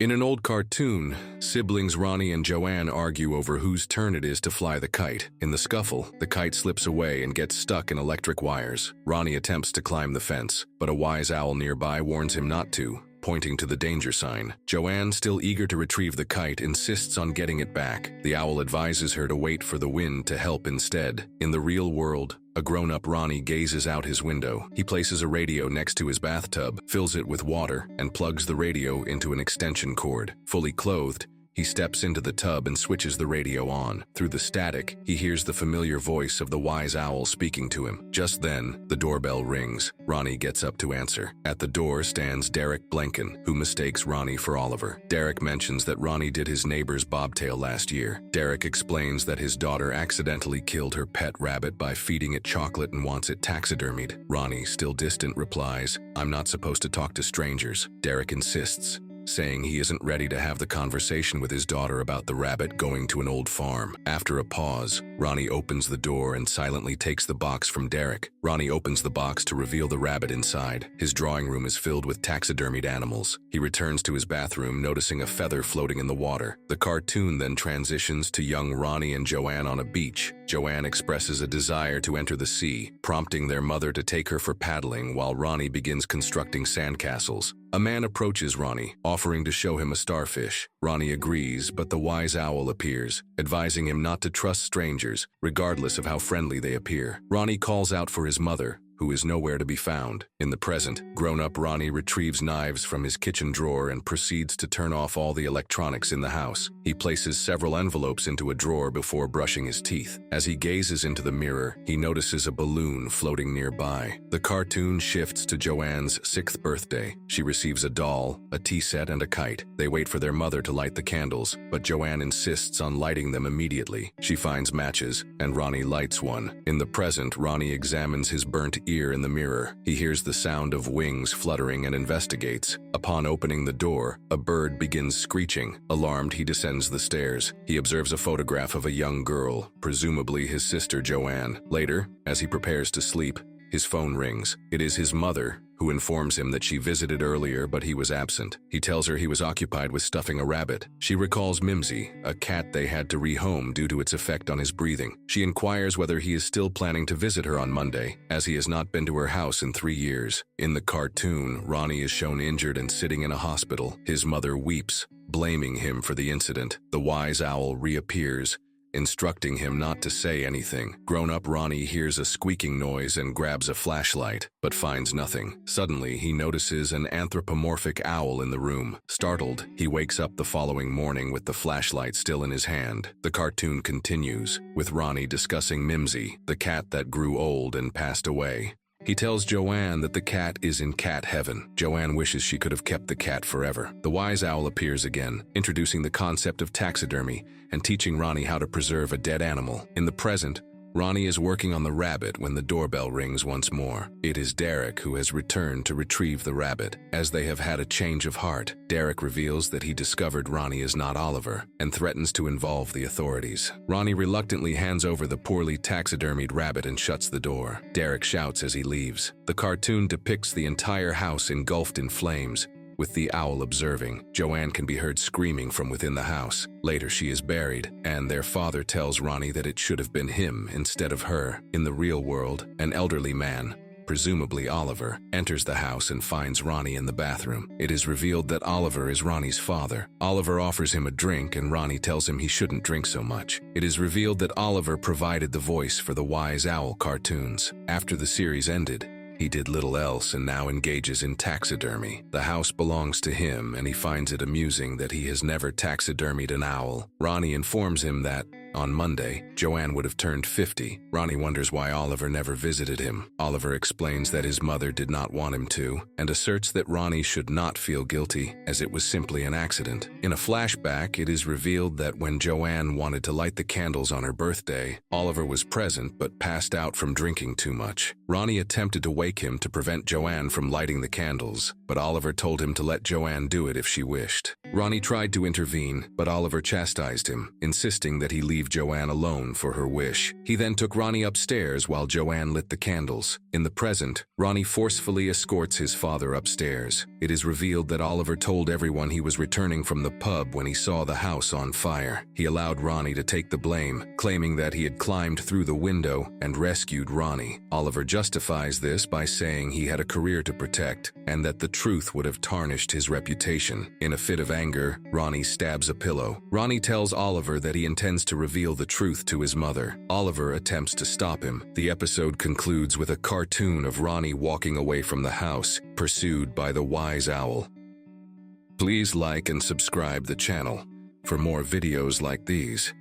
In an old cartoon, siblings Ronnie and Joanne argue over whose turn it is to fly the kite. In the scuffle, the kite slips away and gets stuck in electric wires. Ronnie attempts to climb the fence, but a wise owl nearby warns him not to, pointing to the danger sign. Joanne, still eager to retrieve the kite, insists on getting it back. The owl advises her to wait for the wind to help instead. In the real world, a grown-up Ronnie gazes out his window. He places a radio next to his bathtub, fills it with water, and plugs the radio into an extension cord. Fully clothed, he steps into the tub and switches the radio on. Through the static, he hears the familiar voice of the wise owl speaking to him. Just then, the doorbell rings. Ronnie gets up to answer. At the door stands Derek Blenken, who mistakes Ronnie for Oliver. Derek mentions that Ronnie did his neighbor's bobtail last year. Derek explains that his daughter accidentally killed her pet rabbit by feeding it chocolate and wants it taxidermied. Ronnie, still distant, replies, "I'm not supposed to talk to strangers." Derek insists, saying he isn't ready to have the conversation with his daughter about the rabbit going to an old farm. After a pause, Ronnie opens the door and silently takes the box from Derek. Ronnie opens the box to reveal the rabbit inside. His drawing room is filled with taxidermied animals. He returns to his bathroom, noticing a feather floating in the water. The cartoon then transitions to young Ronnie and Joanne on a beach. Joanne expresses a desire to enter the sea, prompting their mother to take her for paddling while Ronnie begins constructing sandcastles. A man approaches Ronnie, offering to show him a starfish. Ronnie agrees, but the wise owl appears, advising him not to trust strangers, regardless of how friendly they appear. Ronnie calls out for his mother, who is nowhere to be found. In the present, grown-up Ronnie retrieves knives from his kitchen drawer and proceeds to turn off all the electronics in the house. He places several envelopes into a drawer before brushing his teeth. As he gazes into the mirror, he notices a balloon floating nearby. The cartoon shifts to Joanne's 6th birthday. She receives a doll, a tea set, and a kite. They wait for their mother to light the candles, but Joanne insists on lighting them immediately. She finds matches, and Ronnie lights one. In the present, Ronnie examines his burnt ear in the mirror. He hears the sound of wings fluttering and investigates. Upon opening the door, a bird begins screeching. Alarmed, he descends the stairs. He observes a photograph of a young girl, presumably his sister Joanne. Later, as he prepares to sleep, his phone rings. It is his mother, who informs him that she visited earlier but he was absent. He tells her he was occupied with stuffing a rabbit. She recalls Mimsy, a cat they had to rehome due to its effect on his breathing. She inquires whether he is still planning to visit her on Monday, as he has not been to her house in 3 years. In the cartoon, Ronnie is shown injured and sitting in a hospital. His mother weeps, blaming him for the incident. The wise owl reappears, instructing him not to say anything. Grown-up Ronnie hears a squeaking noise and grabs a flashlight, but finds nothing. Suddenly, he notices an anthropomorphic owl in the room. Startled, he wakes up the following morning with the flashlight still in his hand. The cartoon continues, with Ronnie discussing Mimsy, the cat that grew old and passed away. He tells Joanne that the cat is in cat heaven. Joanne wishes she could have kept the cat forever. The wise owl appears again, introducing the concept of taxidermy and teaching Ronnie how to preserve a dead animal. In the present, Ronnie is working on the rabbit when the doorbell rings once more. It is Derek who has returned to retrieve the rabbit. As they have had a change of heart, Derek reveals that he discovered Ronnie is not Oliver and threatens to involve the authorities. Ronnie reluctantly hands over the poorly taxidermied rabbit and shuts the door. Derek shouts as he leaves. The cartoon depicts the entire house engulfed in flames, with the owl observing. Joanne can be heard screaming from within the house. Later, she is buried, and their father tells Ronnie that it should have been him instead of her. In the real world, an elderly man, presumably Oliver, enters the house and finds Ronnie in the bathroom. It is revealed that Oliver is Ronnie's father. Oliver offers him a drink, and Ronnie tells him he shouldn't drink so much. It is revealed that Oliver provided the voice for the Wise Owl cartoons. After the series ended, he did little else and now engages in taxidermy. The house belongs to him, and he finds it amusing that he has never taxidermied an owl. Ronnie informs him that, on Monday, Joanne would have turned 50. Ronnie wonders why Oliver never visited him. Oliver explains that his mother did not want him to, and asserts that Ronnie should not feel guilty, as it was simply an accident. In a flashback, it is revealed that when Joanne wanted to light the candles on her birthday, Oliver was present but passed out from drinking too much. Ronnie attempted to wake him to prevent Joanne from lighting the candles, but Oliver told him to let Joanne do it if she wished. Ronnie tried to intervene, but Oliver chastised him, insisting that he leave leave Joanne alone for her wish. He then took Ronnie upstairs while Joanne lit the candles. In the present, Ronnie forcefully escorts his father upstairs. It is revealed that Oliver told everyone he was returning from the pub when he saw the house on fire. He allowed Ronnie to take the blame, claiming that he had climbed through the window and rescued Ronnie. Oliver justifies this by saying he had a career to protect and that the truth would have tarnished his reputation. In a fit of anger, Ronnie stabs a pillow. Ronnie tells Oliver that he intends to reveal the truth to his mother. Oliver attempts to stop him. The episode concludes with a cartoon of Ronnie walking away from the house, pursued by the wise owl. Please like and subscribe the channel for more videos like these.